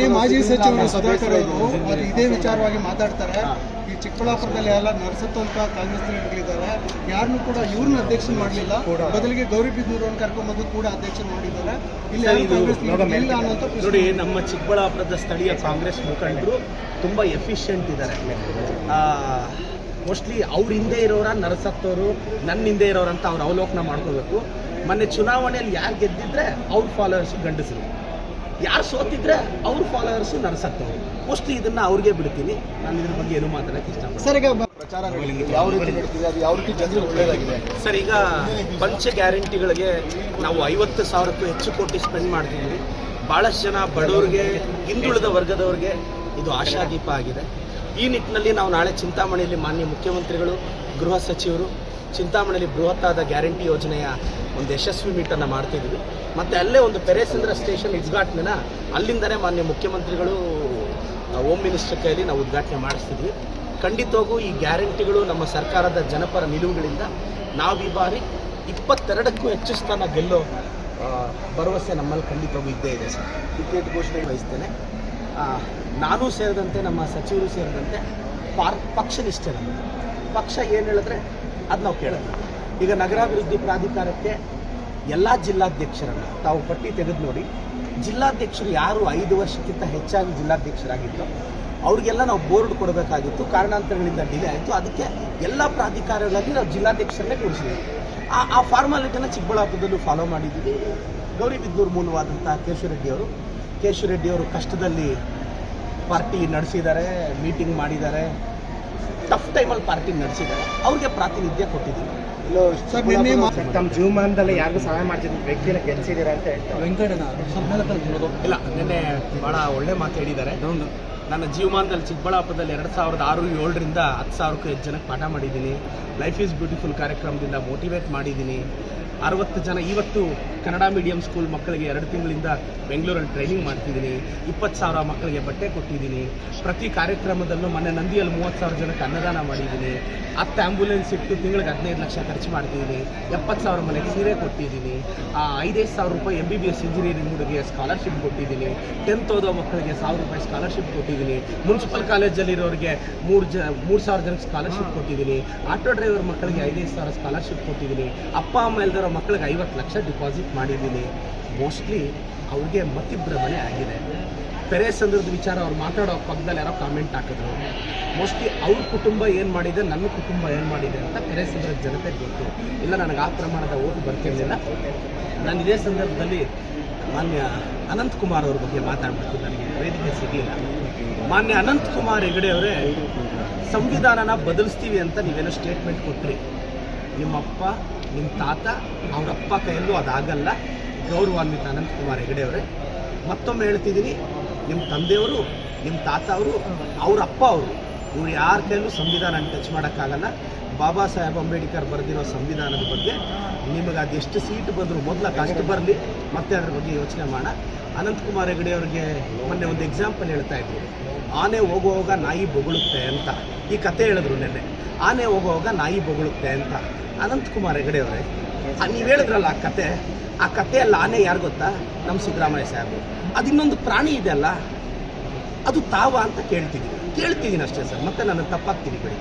ಮಾಜಿ ಸಚಿವರು ಸುಧಾಕರ್ ಅವರು ಇದೇ ವಿಚಾರವಾಗಿ ಮಾತಾಡ್ತಾರೆ. ಈ ಚಿಕ್ಕಬಳ್ಳಾಪುರದಲ್ಲಿ ಎಲ್ಲ ನರಸತ್ತು ಅಂತ ಕಾಂಗ್ರೆಸ್ ಇದ್ದಾರೆ, ಯಾರನ್ನೂ ಕೂಡ ಇವ್ರನ್ನ ಅಧ್ಯಕ್ಷ ಮಾಡಲಿಲ್ಲ, ಬದಲಿಗೆ ಗೌರಿಬಿದನೂರನ್ನು ಕರ್ಕೊಂಡ್ಬಂದು ಕೂಡ ಅಧ್ಯಕ್ಷ ಮಾಡಿದ್ದಾರೆ. ಇಲ್ಲಿ ಇಲ್ಲ ಅನ್ನೋಂಥ ನೋಡಿ, ನಮ್ಮ ಚಿಕ್ಕಬಳ್ಳಾಪುರದ ಸ್ಥಳೀಯ ಕಾಂಗ್ರೆಸ್ ಮುಖಂಡರು ತುಂಬ ಎಫಿಷಿಯೆಂಟ್ ಇದ್ದಾರೆ. ಮೋಸ್ಟ್ಲಿ ಅವ್ರ ಹಿಂದೆ ಇರೋರ ನರಸತ್ತವರು, ನನ್ನ ಹಿಂದೆ ಇರೋರಂತ ಅವ್ರು ಅವಲೋಕನ ಮಾಡ್ಕೋಬೇಕು. ಮೊನ್ನೆ ಚುನಾವಣೆಯಲ್ಲಿ ಯಾರು ಗೆದ್ದಿದ್ರೆ ಅವ್ರ ಫಾಲೋವರ್ಸ್ ಗಂಡಸರು, ಯಾರು ಸೋತಿದ್ರೆ ಅವ್ರ ಫಾಲೋವರ್ಸು ನರಸತ್ತವರು. ಮೋಸ್ಟ್ಲಿ ಇದನ್ನ ಅವ್ರಿಗೆ ಬಿಡ್ತೀನಿ, ನಾನು ಇದ್ರ ಬಗ್ಗೆ ಏನು ಮಾತಾಡಕ್ಕೆ ಇಷ್ಟಪಡ್ತೀನಿ. ಸರ್, ಈಗ ಪ್ರಚಾರ ಯಾವ ರೀತಿ ನಡೀತಿದೆ, ಅದು ಯಾವ ರೀತಿ ಜನರಿಗೆ ಒಳ್ಳೆಯದಾಗಿದೆ ಸರ್? ಈಗ ಪಂಚ ಗ್ಯಾರಂಟಿಗಳಿಗೆ ನಾವು 50,000ಕ್ಕೂ ಹೆಚ್ಚು ಕೋಟಿ ಸ್ಪೆಂಡ್ ಮಾಡ್ತಿದ್ವಿ. ಭಾಳಷ್ಟು ಜನ ಬಡವರಿಗೆ, ಹಿಂದುಳಿದ ವರ್ಗದವ್ರಿಗೆ ಇದು ಆಶಾದೀಪ ಆಗಿದೆ. ಈ ನಿಟ್ಟಿನಲ್ಲಿ ನಾವು ನಾಳೆ ಚಿಂತಾಮಣಿಯಲ್ಲಿ ಮಾನ್ಯ ಮುಖ್ಯಮಂತ್ರಿಗಳು, ಗೃಹ ಸಚಿವರು ಚಿಂತಾಮಣಿಯಲ್ಲಿ ಬೃಹತ್ತಾದ ಗ್ಯಾರಂಟಿ ಯೋಜನೆಯ ಒಂದು ಯಶಸ್ವಿ ಮೀಟನ್ನು ಮಾಡ್ತಿದ್ವಿ. ಮತ್ತು ಅಲ್ಲೇ ಒಂದು ಪೆರೇಸಂದ್ರ ಸ್ಟೇಷನ್ ಉದ್ಘಾಟನೆನ ಅಲ್ಲಿಂದನೇ ಮಾನ್ಯ ಮುಖ್ಯಮಂತ್ರಿಗಳು, ಹೋಮ್ ಮಿನಿಸ್ಟರ್ ಕೈಯಲ್ಲಿ ನಾವು ಉದ್ಘಾಟನೆ ಮಾಡಿಸ್ತಿದ್ವಿ. ಖಂಡಿತವಾಗೂ ಈ ಗ್ಯಾರಂಟಿಗಳು ನಮ್ಮ ಸರ್ಕಾರದ ಜನಪರ ನಿಲುವುಗಳಿಂದ ನಾವು ಈ ಬಾರಿ 22ಕ್ಕೂ ಹೆಚ್ಚು ಸ್ಥಾನ ಗೆಲ್ಲೋ ಭರವಸೆ ನಮ್ಮಲ್ಲಿ ಖಂಡಿತವಾಗೂ ಇದ್ದೇ ಇದೆ ಸರ್. ಟಿಕೆಟ್ ಘೋಷಣೆ ವಹಿಸ್ತೇನೆ. ನಾನು ಸೇರಿದಂತೆ, ನಮ್ಮ ಸಚಿವರು ಸೇರಿದಂತೆ ಪಕ್ಷನಿಷ್ಠೆ ನಮ್ಮದು. ಪಕ್ಷ ಏನು ಹೇಳಿದ್ರೆ ಅದು ನಾವು ಕೇಳೋದು. ಈಗ ನಗರಾಭಿವೃದ್ಧಿ ಪ್ರಾಧಿಕಾರಕ್ಕೆ ಎಲ್ಲ ಜಿಲ್ಲಾಧ್ಯಕ್ಷರನ್ನು ತಾವು ಪಟ್ಟಿ ತೆಗೆದು ನೋಡಿ. ಜಿಲ್ಲಾಧ್ಯಕ್ಷರು ಯಾರು 5 ವರ್ಷಕ್ಕಿಂತ ಹೆಚ್ಚಾಗಿ ಜಿಲ್ಲಾಧ್ಯಕ್ಷರಾಗಿತ್ತು ಅವ್ರಿಗೆಲ್ಲ ನಾವು ಬೋರ್ಡ್ ಕೊಡಬೇಕಾಗಿತ್ತು. ಕಾರಣಾಂತರಗಳಿಂದ ಡಿಲೇ ಆಯಿತು. ಅದಕ್ಕೆ ಎಲ್ಲ ಪ್ರಾಧಿಕಾರಗಳಲ್ಲಿ ನಾವು ಜಿಲ್ಲಾಧ್ಯಕ್ಷರನ್ನೇ ಕೂರಿಸಿದ್ವಿ. ಆ ಫಾರ್ಮಾಲಿಟಿನ ಚಿಕ್ಕಬಳ್ಳಾಪುರದಲ್ಲೂ ಫಾಲೋ ಮಾಡಿದ್ದೀವಿ. ಗೌರಿಬಿದನೂರು ಮೂಲವಾದಂಥ ಕೇಶವರೆಡ್ಡಿ ಅವರು ಕಷ್ಟದಲ್ಲಿ ಪಾರ್ಟಿ ನಡೆಸಿದ್ದಾರೆ, ಮೀಟಿಂಗ್ ಮಾಡಿದ್ದಾರೆ, ಟಫ್ ಟೈಮಲ್ಲಿ ಪಾರ್ಟಿ ನಡೆಸಿದ್ದಾರೆ. ಅವ್ರಿಗೆ ಪ್ರಾತಿನಿಧ್ಯ ಕೊಟ್ಟಿದ್ದೀವಿ. ತಮ್ಮ ಜೀವಮಾನದಲ್ಲಿ ಯಾರಿಗೂ ಸಹಾಯ ಮಾಡ್ತಿದ್ದ ವ್ಯಕ್ತಿನ ಗೆಲ್ಸಿದ್ದೀರಾ ಅಂತ ಇಲ್ಲ, ನಿನ್ನೆ ಭಾಳ ಒಳ್ಳೆ ಮಾತು ಹೇಳಿದ್ದಾರೆ. ನನ್ನ ಜೀವಮಾನದಲ್ಲಿ ಚಿಕ್ಕಬಳ್ಳಾಪುರದಲ್ಲಿ 2006-7ರಿಂದ 10,000ಕ್ಕೂ ಹೆಚ್ಚು ಜನಕ್ಕೆ ಪಾಠ ಮಾಡಿದ್ದೀನಿ. ಲೈಫ್ ಈಸ್ ಬ್ಯೂಟಿಫುಲ್ ಕಾರ್ಯಕ್ರಮದಿಂದ ಮೋಟಿವೇಟ್ ಮಾಡಿದ್ದೀನಿ. 60 ಜನ ಇವತ್ತು ಕನ್ನಡ ಮೀಡಿಯಂ ಸ್ಕೂಲ್ ಮಕ್ಕಳಿಗೆ 2 ತಿಂಗಳಿಂದ ಬೆಂಗಳೂರಲ್ಲಿ ಟ್ರೈನಿಂಗ್ ಮಾಡ್ತಿದ್ದೀನಿ. 20,000 ಮಕ್ಕಳಿಗೆ ಬಟ್ಟೆ ಕೊಟ್ಟಿದ್ದೀನಿ. ಪ್ರತಿ ಕಾರ್ಯಕ್ರಮದಲ್ಲೂ ಮೊನ್ನೆ ನಂದಿಯಲ್ಲಿ 30,000 ಜನಕ್ಕೆ ಅನ್ನದಾನ ಮಾಡಿದ್ದೀನಿ. 10 ಆ್ಯಂಬುಲೆನ್ಸ್ ಇಟ್ಟು ತಿಂಗಳಿಗೆ 15 ಲಕ್ಷ ಖರ್ಚು ಮಾಡ್ತಿದ್ದೀನಿ. 70,000 ಮನೆಗೆ ಸೀರೆ ಕೊಟ್ಟಿದ್ದೀನಿ. 5,000 ರೂಪಾಯಿ MBBS ಇಂಜಿನಿಯರಿಂಗ್ ಹುಡುಗಿಗೆ ಸ್ಕಾಲರ್ಶಿಪ್ ಕೊಟ್ಟಿದ್ದೀನಿ. 10th ಓದೋ ಮಕ್ಕಳಿಗೆ 1,000 ರೂಪಾಯಿ ಸ್ಕಾಲರ್ಶಿಪ್ ಕೊಟ್ಟಿದ್ದೀನಿ. ಮುನ್ಸಿಪಲ್ ಕಾಲೇಜಲ್ಲಿರೋರಿಗೆ 3,000 ಜನಕ್ಕೆ ಸ್ಕಾಲರ್ಶಿಪ್ ಕೊಟ್ಟಿದ್ದೀನಿ. ಆಟೋ ಡ್ರೈವರ್ ಮಕ್ಕಳಿಗೆ 5,000 ಸ್ಕಾಲರ್ಶಿಪ್ ಕೊಟ್ಟಿದ್ದೀನಿ. ಅಪ್ಪ ಅಮ್ಮ ಇಲ್ದಿರೋ ಮಕ್ಕಳಿಗೆ 50 ಲಕ್ಷ ಡಿಪಾಸಿಟ್ ಮಾಡಿದ್ದೀನಿ. ಮೋಸ್ಟ್ಲಿ ಅವ್ರಿಗೆ ಮತಿಭ್ರಮಣೆ ಆಗಿದೆ. ಪೆರೇಸಂದ್ರದ ವಿಚಾರ ಅವ್ರು ಮಾತಾಡೋ ಪಕ್ಕದಲ್ಲಿ ಯಾರೋ ಕಾಮೆಂಟ್ ಹಾಕಿದ್ರು. ಮೋಸ್ಟ್ಲಿ ಅವ್ರ ಕುಟುಂಬ ಏನು ಮಾಡಿದೆ, ನನ್ನ ಕುಟುಂಬ ಏನು ಮಾಡಿದೆ ಅಂತ ಪೆರೇಸಂದ್ರದ ಜನತೆಗೆ ಗೊತ್ತು. ಇಲ್ಲ, ನನಗೆ ಆ ಪ್ರಮಾಣದ ಓಟು ಬರ್ತಿರಲಿಲ್ಲ. ನಾನು ಇದೇ ಸಂದರ್ಭದಲ್ಲಿ ಮಾನ್ಯ ಅನಂತಕುಮಾರ್ ಅವ್ರ ಬಗ್ಗೆ ಮಾತಾಡ್ಬೇಕು, ನನಗೆ ವೇದಿಕೆ ಸಿಗಲಿಲ್ಲ. ಮಾನ್ಯ ಅನಂತಕುಮಾರ್ ಹೆಗಡೆ ಅವರೇ, ಸಂವಿಧಾನನ ಬದಲಿಸ್ತೀವಿ ಅಂತ ನೀವೇನೋ ಸ್ಟೇಟ್ಮೆಂಟ್ ಕೊಟ್ರಿ. ನಿಮ್ಮಪ್ಪ, ನಿಮ್ಮ ತಾತ, ಅವರಪ್ಪ ಕೈಯಲ್ಲೂ ಅದಾಗಲ್ಲ. ಗೌರವಾನ್ವಿತ ಅನಂತಕುಮಾರ್ ಹೆಗಡೆ ಅವರೇ, ಮತ್ತೊಮ್ಮೆ ಹೇಳ್ತಿದ್ದೀನಿ, ನಿಮ್ಮ ತಂದೆಯವರು, ನಿಮ್ಮ ತಾತ ಅವರು, ಅವ್ರ ಅಪ್ಪ ಅವರು, ಇವ್ರು ಯಾರ ಕೈಯಲ್ಲೂ ಸಂವಿಧಾನ ಟಚ್ ಮಾಡೋಕ್ಕಾಗಲ್ಲ. ಬಾಬಾ ಸಾಹೇಬ್ ಅಂಬೇಡ್ಕರ್ ಬರೆದಿರೋ ಸಂವಿಧಾನದ ಬಗ್ಗೆ ನಿಮಗೆ ಅದೆಷ್ಟು ಸೀಟ್ ಬಂದರೂ ಮೊದಲ ಕಷ್ಟ ಬರಲಿ, ಮತ್ತೆ ಅದ್ರ ಬಗ್ಗೆ ಯೋಚನೆ ಮಾಡೋಣ. ಅನಂತಕುಮಾರ್ ಹೆಗಡೆ ಅವ್ರಿಗೆ ಮೊನ್ನೆ ಒಂದು ಎಕ್ಸಾಂಪಲ್ ಹೇಳ್ತಾ ಇದ್ರು. ಆನೆ ಹೋಗುವಾಗ ನಾಯಿ ಬೊಗಳುತ್ತೆ ಅಂತ ಈ ಕತೆ ಹೇಳಿದ್ರು ನೆನ್ನೆ. ಆನೆ ಹೋಗುವಾಗ ನಾಯಿ ಬೊಗಳುತ್ತೆ ಅಂತ. ಅನಂತಕುಮಾರ್ ಹೆಗಡೆ ಅವರೇ, ನೀವು ಹೇಳಿದ್ರಲ್ಲ ಆ ಕಥೆಯಲ್ಲಿ ಆನೆ ಯಾರು ಗೊತ್ತಾ? ನಮ್ಮ ಸಿದ್ದರಾಮಯ್ಯ ಸಾಹೇಬರು. ಅದು ಇನ್ನೊಂದು ಪ್ರಾಣಿ ಇದೆ ಅಲ್ಲ, ಅದು ತಾವ ಅಂತ ಕೇಳ್ತಿದ್ದೀನಿ ಅಷ್ಟೇ ಸರ್. ಮತ್ತೆ ನಾನು ತಪ್ಪಾಗ್ತೀನಿ ಬಿಡಿ.